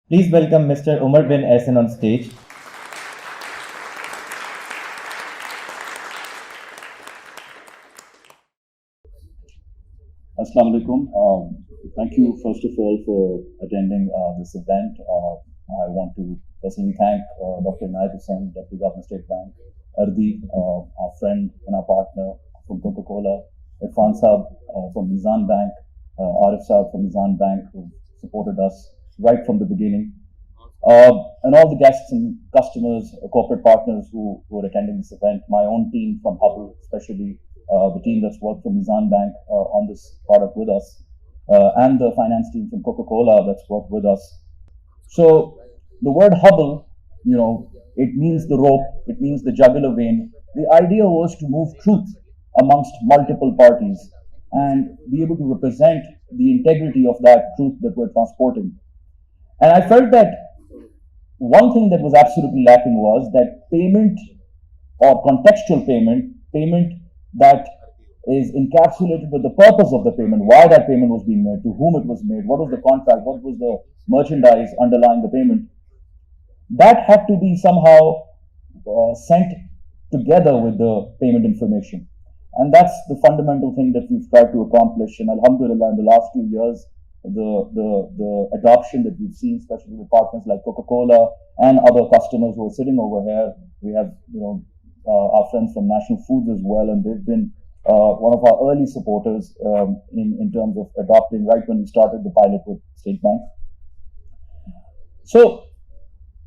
Please welcome Mr. Omer Bin Ahsan on stage. Assalamu alaikum. Thank you, first of all, for attending this event. I want to personally thank Dr. Inayat Hussain, Deputy Governor State Bank, Ardi, our friend and our partner from Coca-Cola, Irfan Saab from Mizan Bank, Arif Saab from Mizan Bank, who supported us right from the beginning, and all the guests and customers, corporate partners who are attending this event, my own team from Haball, especially the team that's worked for Mizan Bank on this product with us, and the finance team from Coca-Cola that's worked with us. So the word Haball, it means the rope, it means the jugular vein. The idea was to move truth amongst multiple parties and be able to represent the integrity of that truth that we're transporting. And I felt that one thing that was absolutely lacking was that payment or contextual payment that is encapsulated with the purpose of the payment, why that payment was being made, to whom it was made, what was the contract, what was the merchandise underlying the payment. That had to be somehow sent together with the payment information. And that's the fundamental thing that we've tried to accomplish. And alhamdulillah, in the last 2 years, the adoption that we've seen, especially with partners like Coca-Cola and other customers who are sitting over here. We have, our friends from National Foods as well, and they've been one of our early supporters in terms of adopting right when we started the pilot with State Bank. So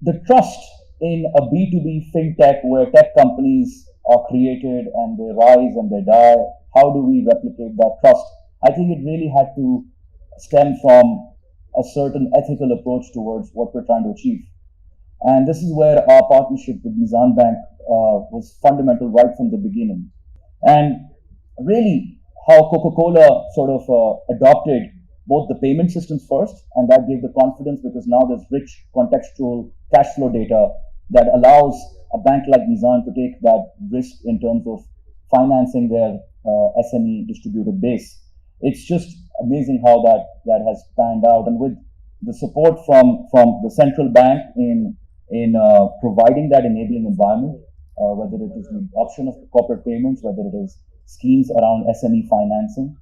the trust in a B2B fintech where tech companies are created and they rise and they die, how do we replicate that trust? I think it really had to stem from a certain ethical approach towards what we're trying to achieve. And this is where our partnership with Mizan Bank was fundamental right from the beginning. And really, how Coca-Cola sort of adopted both the payment systems first, and that gave the confidence because now there's rich contextual cash flow data that allows a bank like Mizan to take that risk in terms of financing their SME distributor base. It's just amazing how that has panned out, and with the support from the central bank in providing that enabling environment, whether it is the option of corporate payments, whether it is schemes around SME financing,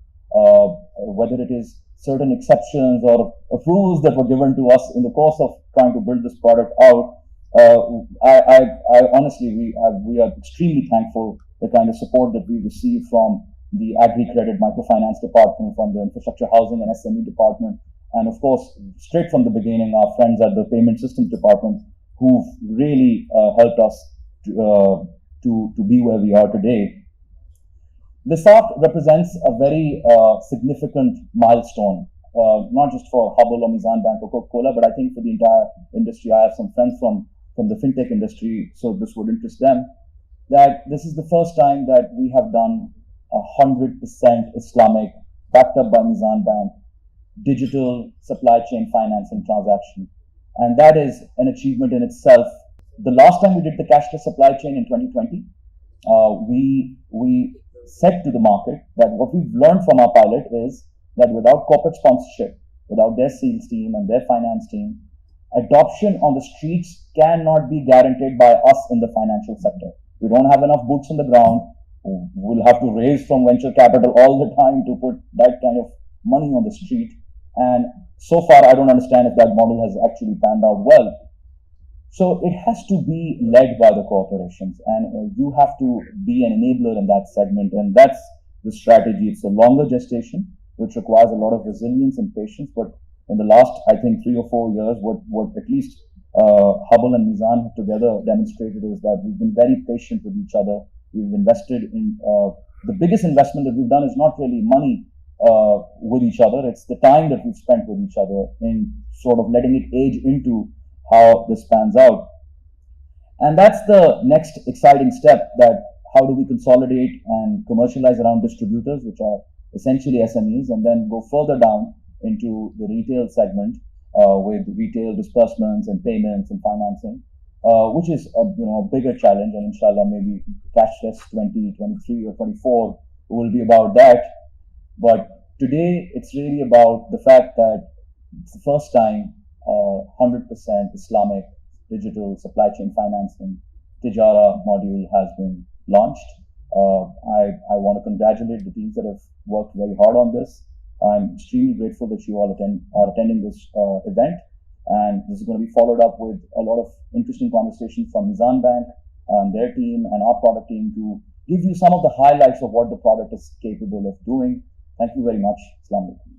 whether it is certain exceptions or approvals that were given to us in the course of trying to build this product out. I honestly, we are extremely thankful the kind of support that we receive from the Agri Credit Microfinance Department, from the Infrastructure Housing and SME Department, and of course, straight from the beginning, our friends at the Payment Systems Department, who've really helped us to be where we are today. This art represents a very significant milestone, not just for Haball or Mizan Bank or Coca-Cola, but I think for the entire industry. I have some friends from the fintech industry, so this would interest them, that this is the first time that we have done 100% Islamic, backed up by Mizan Bank, digital supply chain financing transaction. And that is an achievement in itself. The last time we did the cashless supply chain in 2020, we said to the market that what we've learned from our pilot is that without corporate sponsorship, without their sales team and their finance team, adoption on the streets cannot be guaranteed by us in the financial sector. We don't have enough boots on the ground. We'll have to raise from venture capital all the time to put that kind of money on the street. And so far, I don't understand if that model has actually panned out well. So it has to be led by the corporations, and you have to be an enabler in that segment. And that's the strategy. It's a longer gestation, which requires a lot of resilience and patience. But in the last, I think, 3 or 4 years, what at least Haball and Mizan have together demonstrated is that we've been very patient with each other. We've invested in the biggest investment that we've done is not really money with each other. It's the time that we've spent with each other in sort of letting it age into how this pans out. And that's the next exciting step, that how do we consolidate and commercialize around distributors, which are essentially SMEs, and then go further down into the retail segment with retail disbursements and payments and financing, which is a bigger challenge. And inshallah, maybe Cashless 2023 or 24 will be about that. But today, it's really about the fact that it's the first time 100% Islamic digital supply chain financing Tijara module has been launched. I want to congratulate the teams that have worked very hard on this. I'm extremely grateful that you all are attending this event. And this is going to be followed up with a lot of interesting conversations from Mizan Bank and their team and our product team to give you some of the highlights of what the product is capable of doing. Thank you very much. Assalamu alaikum.